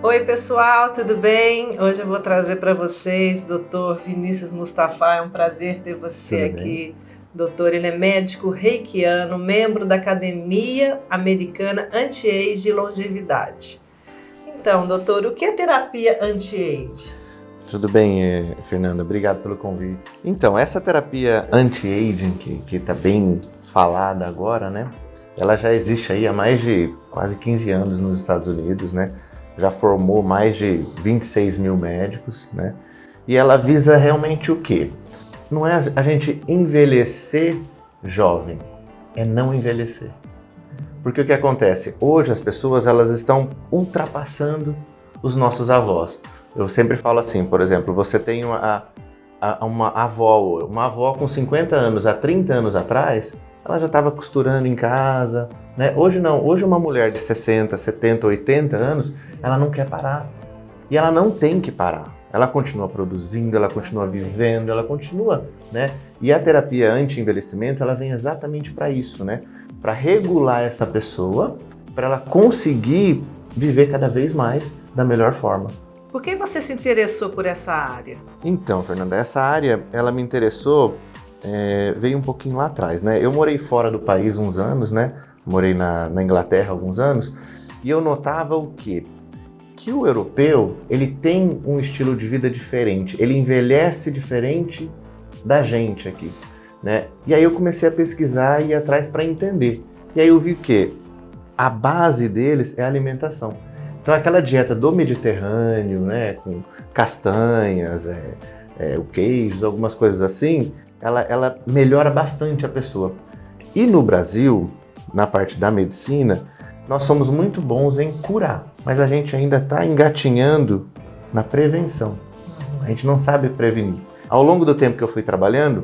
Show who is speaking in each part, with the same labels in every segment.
Speaker 1: Oi pessoal, tudo bem? Hoje eu vou trazer para vocês Dr. Vinícius Mustafa, é um prazer ter você
Speaker 2: Tudo
Speaker 1: aqui. Doutor, ele é médico reikiano, membro da Academia Americana Anti-Age e Longevidade. Então, doutor, o que é terapia anti-age?
Speaker 2: Tudo bem, Fernanda, obrigado pelo convite. Então, essa terapia anti-aging, que está bem falada agora, né? Ela já existe aí há mais de quase 15 anos nos Estados Unidos, né? Já formou mais de 26 mil médicos, né? E ela visa realmente o quê? Não é a gente envelhecer jovem, é não envelhecer. Porque o que acontece? Hoje as pessoas elas estão ultrapassando os nossos avós. Eu sempre falo assim, por exemplo, você tem uma avó com 50 anos, há 30 anos atrás, ela já estava costurando em casa, né? Hoje não, hoje uma mulher de 60, 70, 80 anos, ela não quer parar. E ela não tem que parar. Ela continua produzindo, ela continua vivendo, ela continua, né? E a terapia anti-envelhecimento, ela vem exatamente para isso, né? Para regular essa pessoa, para ela conseguir viver cada vez mais da melhor forma.
Speaker 1: Por que você se interessou por essa área?
Speaker 2: Então, Fernanda, essa área, ela me interessou, veio um pouquinho lá atrás, né? Eu morei fora do país uns anos, né? Morei na Inglaterra alguns anos, e eu notava o quê? Que o europeu, ele tem um estilo de vida diferente, ele envelhece diferente da gente aqui, né? E aí eu comecei a pesquisar e ir atrás para entender. E aí eu vi que a base deles é a alimentação. Então aquela dieta do Mediterrâneo, né, com castanhas, o queijos, algumas coisas assim, ela melhora bastante a pessoa. E no Brasil, na parte da medicina, nós somos muito bons em curar, mas a gente ainda está engatinhando na prevenção. A gente não sabe prevenir. Ao longo do tempo que eu fui trabalhando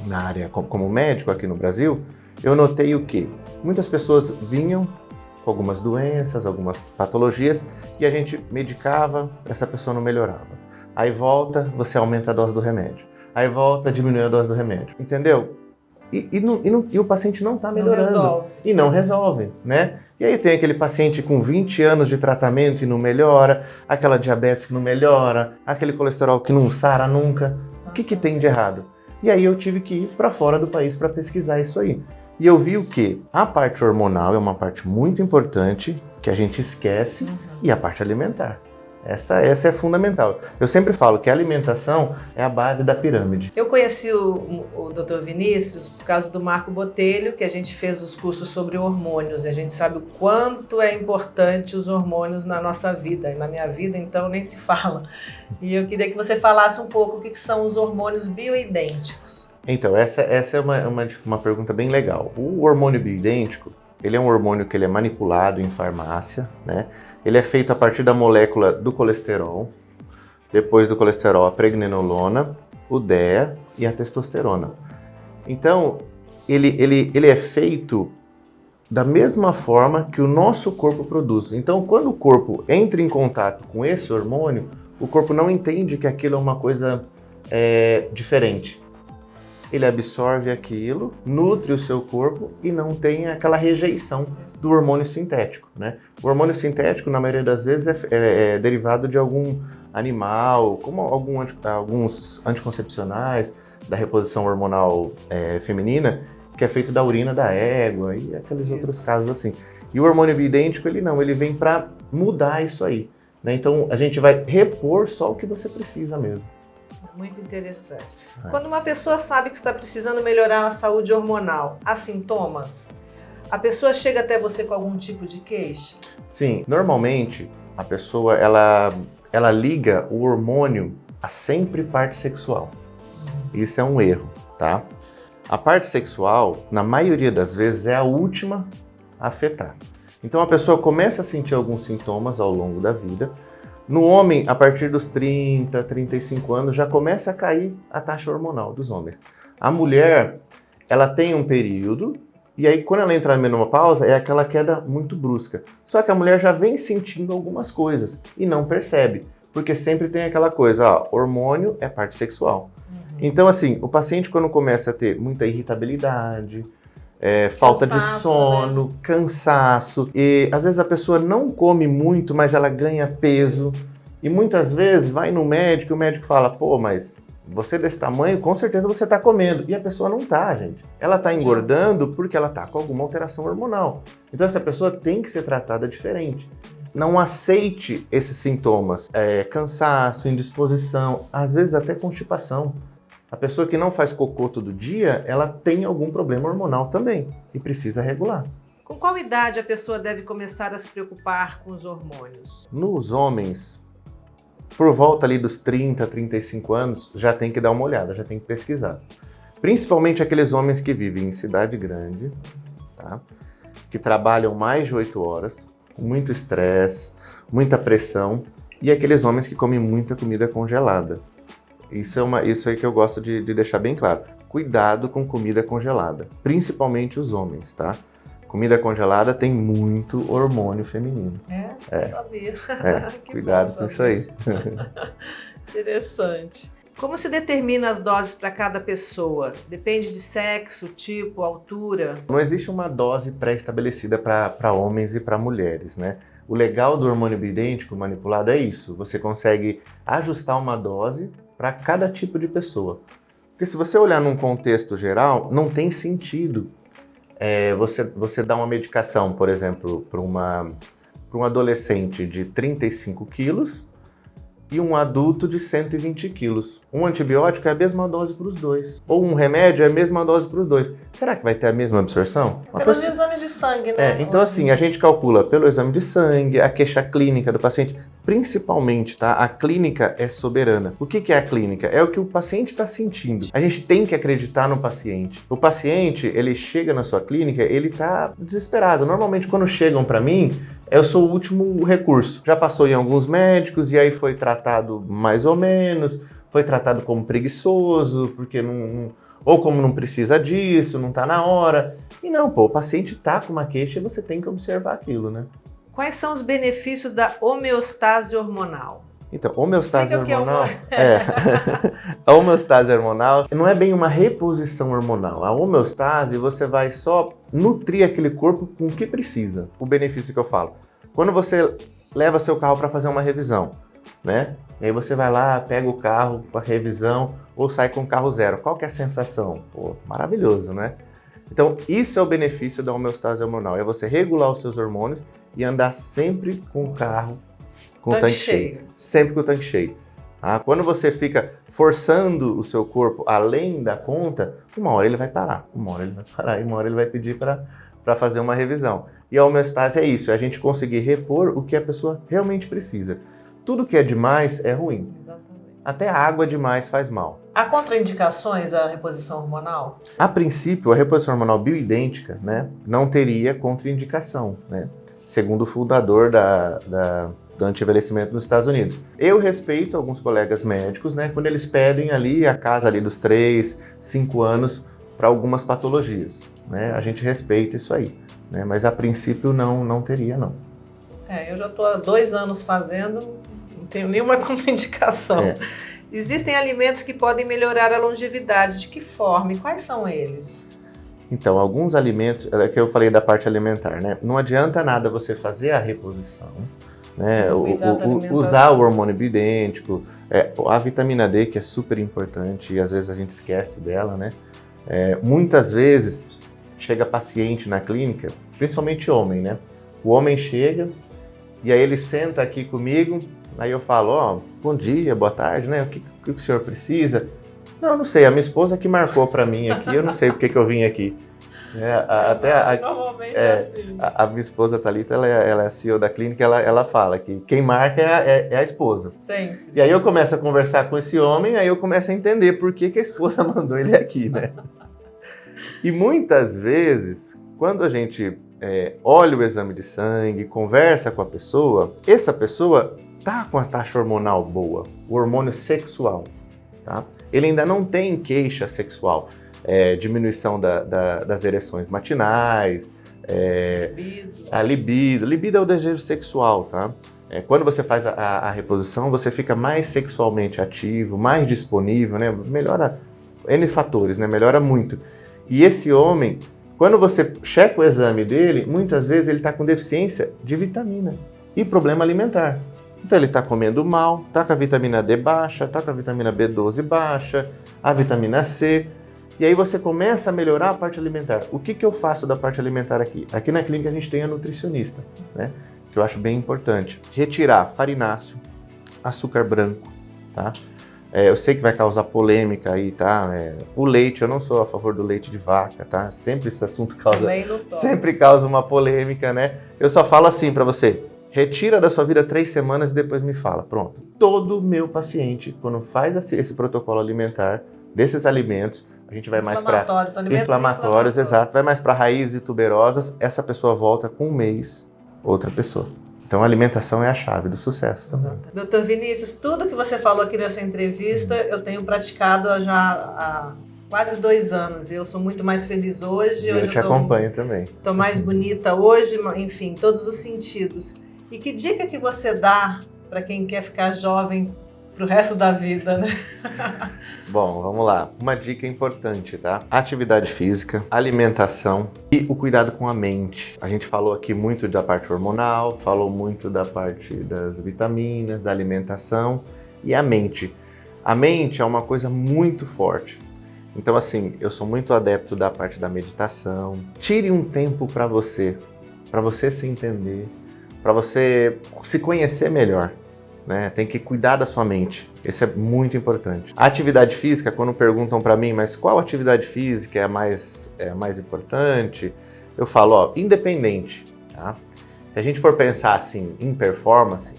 Speaker 2: na área como médico aqui no Brasil, eu notei o quê? Muitas pessoas vinham com algumas doenças, algumas patologias, e a gente medicava, essa pessoa não melhorava. Aí volta, você aumenta a dose do remédio. Aí volta, diminui a dose do remédio. Entendeu? E o paciente não está melhorando. E não resolve, né? E aí tem aquele paciente com 20 anos de tratamento e não melhora, aquela diabetes que não melhora, aquele colesterol que não sara nunca. O que tem de errado? E aí eu tive que ir para fora do país para pesquisar isso aí. E eu vi o que a parte hormonal é uma parte muito importante que a gente esquece e a parte alimentar. Essa é fundamental. Eu sempre falo que a alimentação é a base da pirâmide.
Speaker 1: Eu conheci o Dr. Vinícius por causa do Marco Botelho, que a gente fez os cursos sobre hormônios. E a gente sabe o quanto é importante os hormônios na nossa vida. E na minha vida, então, nem se fala. E eu queria que você falasse um pouco o que são os hormônios bioidênticos.
Speaker 2: Então, essa é uma pergunta bem legal. O hormônio bioidêntico, ele é um hormônio que ele é manipulado em farmácia, né? Ele é feito a partir da molécula do colesterol, depois do colesterol a pregnenolona, o DHEA e a testosterona. Então, ele é feito da mesma forma que o nosso corpo produz. Então, quando o corpo entra em contato com esse hormônio, o corpo não entende que aquilo é uma coisa diferente. Ele absorve aquilo, nutre o seu corpo e não tem aquela rejeição do hormônio sintético, né? O hormônio sintético, na maioria das vezes, é derivado de algum animal, como alguns anticoncepcionais da reposição hormonal feminina, que é feito da urina da égua e aqueles outros casos assim. E o hormônio bioidêntico, ele vem para mudar isso aí, né? Então, a gente vai repor só o que você precisa mesmo.
Speaker 1: Muito interessante. Quando uma pessoa sabe que está precisando melhorar a saúde hormonal, há sintomas? A pessoa chega até você com algum tipo de queixa?
Speaker 2: Sim, normalmente a pessoa ela liga o hormônio a sempre parte sexual. Isso é um erro, tá? A parte sexual, na maioria das vezes, é a última a afetar. Então a pessoa começa a sentir alguns sintomas ao longo da vida. No homem, a partir dos 30, 35 anos, já começa a cair a taxa hormonal dos homens. A mulher, ela tem um período, e aí quando ela entra na menopausa, é aquela queda muito brusca. Só que a mulher já vem sentindo algumas coisas e não percebe, porque sempre tem aquela coisa, hormônio é parte sexual. Então, assim, o paciente quando começa a ter muita irritabilidade, falta de
Speaker 1: Cansaço,
Speaker 2: sono, cansaço. E às vezes a pessoa não come muito, mas ela ganha peso. E muitas vezes vai no médico e o médico fala, pô, mas você desse tamanho, com certeza você está comendo. E a pessoa não está, gente. Ela está engordando porque ela está com alguma alteração hormonal. Então essa pessoa tem que ser tratada diferente. Não aceite esses sintomas. Cansaço, indisposição, às vezes até constipação. A pessoa que não faz cocô todo dia, ela tem algum problema hormonal também e precisa regular.
Speaker 1: Com qual idade a pessoa deve começar a se preocupar com os hormônios?
Speaker 2: Nos homens, por volta ali dos 30, 35 anos, já tem que dar uma olhada, já tem que pesquisar. Principalmente aqueles homens que vivem em cidade grande, tá? Que trabalham mais de 8 horas, com muito estresse, muita pressão, e aqueles homens que comem muita comida congelada. Isso aí que eu gosto de deixar bem claro. Cuidado com comida congelada, principalmente os homens, tá? Comida congelada tem muito hormônio feminino.
Speaker 1: Não sabia.
Speaker 2: Cuidado com isso aí.
Speaker 1: Interessante. Como se determina as doses para cada pessoa? Depende de sexo, tipo, altura?
Speaker 2: Não existe uma dose pré-estabelecida para homens e para mulheres, né? O legal do hormônio bioidêntico manipulado é isso. Você consegue ajustar uma dose para cada tipo de pessoa. Porque se você olhar num contexto geral, não tem sentido você dar uma medicação, por exemplo, para um adolescente de 35 quilos e um adulto de 120 quilos. Um antibiótico é a mesma dose para os dois. Ou um remédio é a mesma dose para os dois. Será que vai ter a mesma absorção?
Speaker 1: Pelos exames de sangue, né?
Speaker 2: Então assim, a gente calcula pelo exame de sangue, a queixa clínica do paciente, principalmente, tá? A clínica é soberana. O que é a clínica? É o que o paciente está sentindo. A gente tem que acreditar no paciente. O paciente, ele chega na sua clínica, ele está desesperado. Normalmente, quando chegam para mim, eu sou o último recurso. Já passou em alguns médicos e aí foi tratado mais ou menos, foi tratado como preguiçoso, porque ou como não precisa disso, não está na hora. E não, o paciente está com uma queixa e você tem que observar aquilo, né?
Speaker 1: Quais são os benefícios da homeostase hormonal?
Speaker 2: Então, homeostase hormonal.
Speaker 1: É
Speaker 2: A homeostase hormonal não é bem uma reposição hormonal. A homeostase, você vai só nutrir aquele corpo com o que precisa. O benefício que eu falo. Quando você leva seu carro para fazer uma revisão, né? E aí você vai lá, pega o carro para revisão ou sai com o carro zero. Qual que é a sensação? Pô, maravilhoso, né? Então, isso é o benefício da homeostase hormonal. É você regular os seus hormônios e andar sempre com o carro com o tanque cheio. Sempre com o tanque cheio. Quando você fica forçando o seu corpo além da conta, uma hora ele vai parar. E uma hora ele vai pedir para fazer uma revisão. E a homeostase é isso, é a gente conseguir repor o que a pessoa realmente precisa. Tudo que é demais é ruim.
Speaker 1: Exatamente.
Speaker 2: Até a água demais faz mal.
Speaker 1: Há contraindicações à reposição hormonal?
Speaker 2: A princípio, a reposição hormonal bioidêntica, né, não teria contraindicação, né, segundo o fundador do anti-envelhecimento nos Estados Unidos. Eu respeito alguns colegas médicos, né, quando eles pedem ali a casa ali dos 3, 5 anos para algumas patologias. Né, a gente respeita isso aí, né, mas a princípio não teria, não.
Speaker 1: Eu já estou há 2 anos fazendo, não tenho nenhuma contraindicação. Existem alimentos que podem melhorar a longevidade. De que forma e quais são eles?
Speaker 2: Então, alguns alimentos, que eu falei da parte alimentar, né? Não adianta nada você fazer a reposição, né? Usar o hormônio bioidêntico, a vitamina D, que é super importante e às vezes a gente esquece dela, né? Muitas vezes chega paciente na clínica, principalmente homem, né? O homem chega e aí ele senta aqui comigo, aí eu falo, bom dia, boa tarde, né? O que o senhor precisa? Não sei, a minha esposa que marcou para mim aqui, eu não sei porque que eu vim aqui.
Speaker 1: Normalmente é assim.
Speaker 2: A minha esposa Thalita, ela é a CEO da clínica, ela fala que quem marca é a esposa.
Speaker 1: Sempre.
Speaker 2: E aí eu começo a conversar com esse homem, aí eu começo a entender por que a esposa mandou ele aqui, né? E muitas vezes, quando a gente olha o exame de sangue, conversa com a pessoa, essa pessoa tá com a taxa hormonal boa, o hormônio sexual, tá? Ele ainda não tem queixa sexual, diminuição das ereções matinais, a libido. Libido é o desejo sexual, tá? Quando você faz a reposição, você fica mais sexualmente ativo, mais disponível, né? Melhora N fatores, né? Melhora muito. E esse homem, Quando você checa o exame dele, muitas vezes ele está com deficiência de vitamina e problema alimentar. Então ele está comendo mal, está com a vitamina D baixa, está com a vitamina B12 baixa, a vitamina C. E aí você começa a melhorar a parte alimentar. O que eu faço da parte alimentar aqui? Aqui na clínica a gente tem a nutricionista, né? Que eu acho bem importante. Retirar farináceo, açúcar branco, tá? Eu sei que vai causar polêmica aí, tá? O leite, eu não sou a favor do leite de vaca, tá? Sempre esse assunto sempre causa uma polêmica, né? Eu só falo assim pra você, retira da sua vida 3 semanas e depois me fala. Pronto. Todo meu paciente, quando faz esse protocolo alimentar, desses alimentos, a gente vai mais para inflamatórios, exato, vai mais para raízes e tuberosas, essa pessoa volta com 1 mês, outra pessoa. Então a alimentação é a chave do sucesso também.
Speaker 1: Dr. Vinícius, tudo que você falou aqui nessa entrevista, eu tenho praticado já há quase 2 anos. Eu sou muito mais feliz hoje.
Speaker 2: Eu te acompanho também.
Speaker 1: Estou mais bonita hoje, enfim, todos os sentidos. E que dica que você dá para quem quer ficar jovem pro resto da vida, né?
Speaker 2: Bom, vamos lá. Uma dica importante, tá? Atividade física, alimentação e o cuidado com a mente. A gente falou aqui muito da parte hormonal, falou muito da parte das vitaminas, da alimentação e a mente. A mente é uma coisa muito forte. Então, assim, eu sou muito adepto da parte da meditação. Tire um tempo para você se entender, para você se conhecer melhor. Né? Tem que cuidar da sua mente, isso é muito importante. A atividade física, quando perguntam para mim, mas qual atividade física é a mais importante? Eu falo, ó, independente, tá? Se a gente for pensar assim em performance,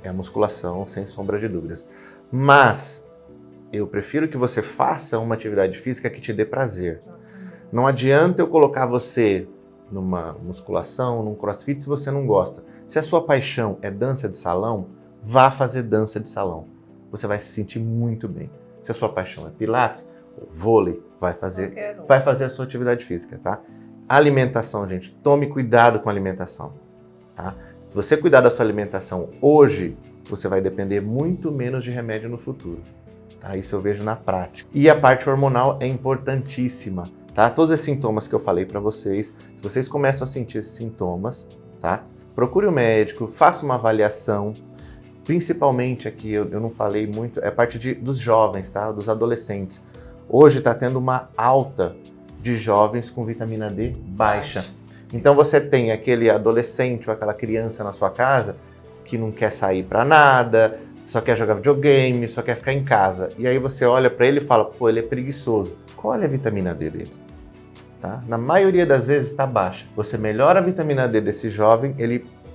Speaker 2: é a musculação, sem sombra de dúvidas. Mas eu prefiro que você faça uma atividade física que te dê prazer. Não adianta eu colocar você numa musculação, num crossfit se você não gosta. Se a sua paixão é dança de salão, vá fazer dança de salão. Você vai se sentir muito bem. Se a sua paixão é pilates ou vôlei, vai fazer a sua atividade física, tá? Alimentação, gente. Tome cuidado com a alimentação, tá? Se você cuidar da sua alimentação hoje, você vai depender muito menos de remédio no futuro, tá? Isso eu vejo na prática. E a parte hormonal é importantíssima, tá? Todos esses sintomas que eu falei para vocês, se vocês começam a sentir esses sintomas, tá? Procure o médico, faça uma avaliação. Principalmente aqui, eu não falei muito, é a parte dos jovens, tá? Dos adolescentes. Hoje está tendo uma alta de jovens com vitamina D baixa. Então você tem aquele adolescente ou aquela criança na sua casa que não quer sair para nada, só quer jogar videogame, só quer ficar em casa. E aí você olha para ele e fala, pô, ele é preguiçoso. Qual é a vitamina D dele? Tá? Na maioria das vezes está baixa. Você melhora a vitamina D desse jovem,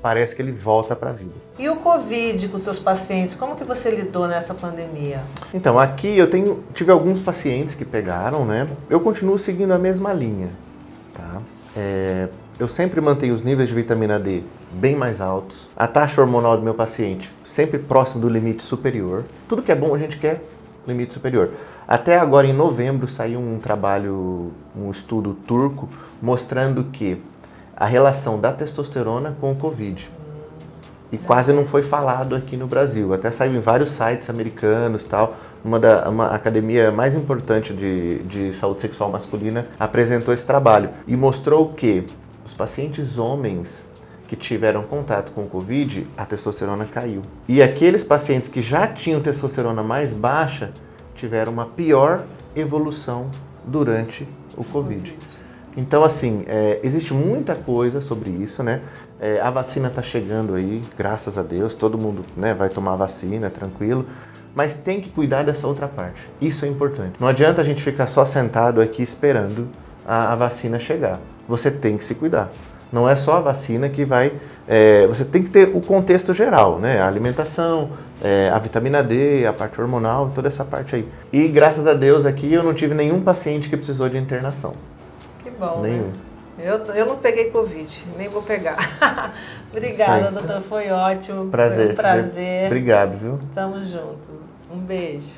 Speaker 2: parece que ele volta para a vida.
Speaker 1: E o Covid com seus pacientes, como que você lidou nessa pandemia?
Speaker 2: Então, aqui eu tive alguns pacientes que pegaram, né? Eu continuo seguindo a mesma linha, tá? Eu sempre mantenho os níveis de vitamina D bem mais altos. A taxa hormonal do meu paciente sempre próximo do limite superior. Tudo que é bom a gente quer limite superior. Até agora, em novembro, saiu um estudo turco, mostrando que a relação da testosterona com o Covid. E quase não foi falado aqui no Brasil. Até saiu em vários sites americanos e tal. Uma academia mais importante de saúde sexual masculina apresentou esse trabalho. E mostrou que os pacientes homens que tiveram contato com o Covid, a testosterona caiu. E aqueles pacientes que já tinham testosterona mais baixa, tiveram uma pior evolução durante o Covid. Então, assim, existe muita coisa sobre isso, né? A vacina está chegando aí, graças a Deus, todo mundo, né, vai tomar a vacina, tranquilo. Mas tem que cuidar dessa outra parte. Isso é importante. Não adianta a gente ficar só sentado aqui esperando a vacina chegar. Você tem que se cuidar. Não é só a vacina que vai... você tem que ter o contexto geral, né? A alimentação, a vitamina D, a parte hormonal, toda essa parte aí. E graças a Deus aqui eu não tive nenhum paciente que precisou de internação.
Speaker 1: Que bom,
Speaker 2: nenhum.
Speaker 1: Né? Eu não peguei Covid, nem vou pegar. Obrigada, doutor, foi ótimo.
Speaker 2: Prazer.
Speaker 1: Foi um prazer.
Speaker 2: Obrigado, viu?
Speaker 1: Tamo juntos. Um beijo.